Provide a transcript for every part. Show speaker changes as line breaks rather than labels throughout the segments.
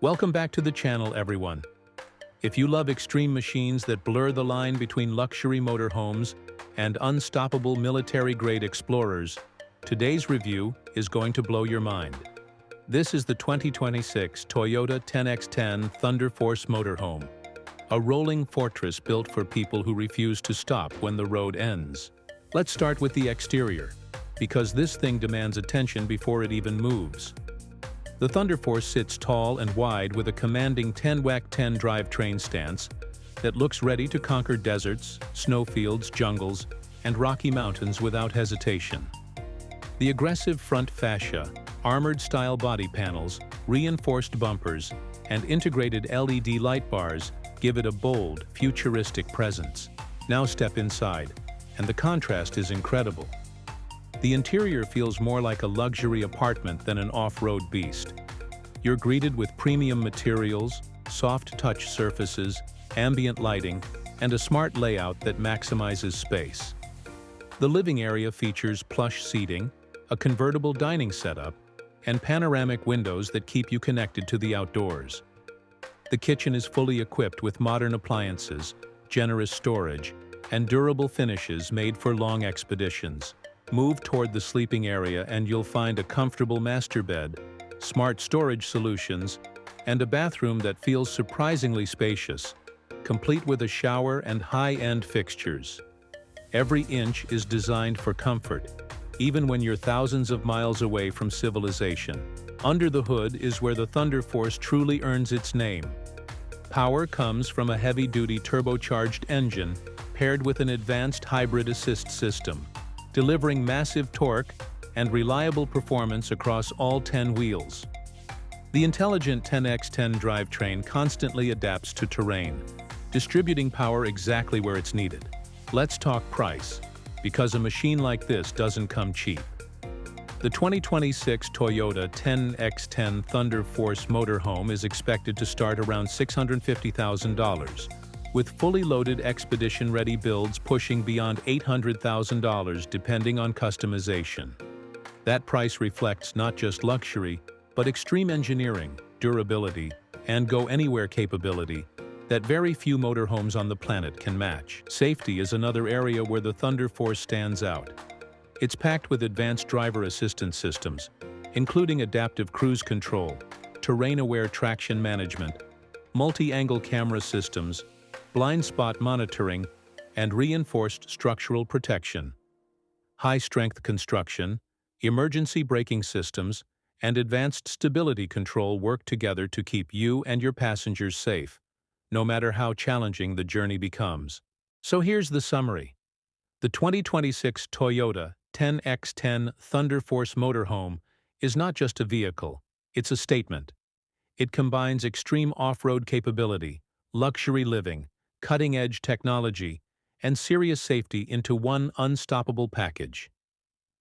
Welcome back to the channel, everyone. If you love extreme machines that blur the line between luxury motorhomes and unstoppable military-grade explorers, today's review is going to blow your mind. This is the 2026 Toyota 10x10 Thunderforce Motorhome, a rolling fortress built for people who refuse to stop when the road ends. Let's start with the exterior, because this thing demands attention before it even moves. The Thunderforce sits tall and wide with a commanding 10x10 drivetrain stance that looks ready to conquer deserts, snowfields, jungles, and rocky mountains without hesitation. The aggressive front fascia, armored-style body panels, reinforced bumpers, and integrated LED light bars give it a bold, futuristic presence. Now step inside, and the contrast is incredible. The interior feels more like a luxury apartment than an off-road beast. You're greeted with premium materials, soft touch surfaces, ambient lighting, and a smart layout that maximizes space. The living area features plush seating, a convertible dining setup, and panoramic windows that keep you connected to the outdoors. The kitchen is fully equipped with modern appliances, generous storage, and durable finishes made for long expeditions. Move toward the sleeping area and you'll find a comfortable master bed, smart storage solutions, and a bathroom that feels surprisingly spacious, complete with a shower and high-end fixtures. Every inch is designed for comfort, even when you're thousands of miles away from civilization. Under the hood is where the Thunderforce truly earns its name. Power comes from a heavy-duty turbocharged engine paired with an advanced hybrid assist system, delivering massive torque and reliable performance across all 10 wheels. The intelligent 10x10 drivetrain constantly adapts to terrain, distributing power exactly where it's needed. Let's talk price, because a machine like this doesn't come cheap. The 2026 Toyota 10x10 Thunderforce Motorhome is expected to start around $650,000, with fully loaded expedition-ready builds pushing beyond $800,000 depending on customization. That price reflects not just luxury, but extreme engineering, durability, and go-anywhere capability that very few motorhomes on the planet can match. Safety is another area where the Thunderforce stands out. It's packed with advanced driver assistance systems, including adaptive cruise control, terrain-aware traction management, multi-angle camera systems, blind spot monitoring, and reinforced structural protection. High-strength construction, emergency braking systems, and advanced stability control work together to keep you and your passengers safe, no matter how challenging the journey becomes. So here's the summary. The 2026 Toyota 10x10 Thunderforce Motorhome is not just a vehicle, it's a statement. It combines extreme off-road capability, luxury living, cutting-edge technology, and serious safety into one unstoppable package.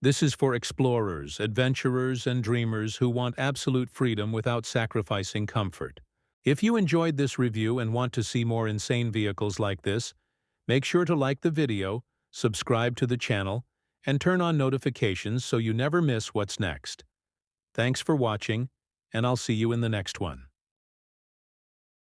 This is for explorers, adventurers, and dreamers who want absolute freedom without sacrificing comfort. If you enjoyed this review and want to see more insane vehicles like this, make sure to like the video, subscribe to the channel, and turn on notifications so you never miss what's next. Thanks for watching, and I'll see you in the next one.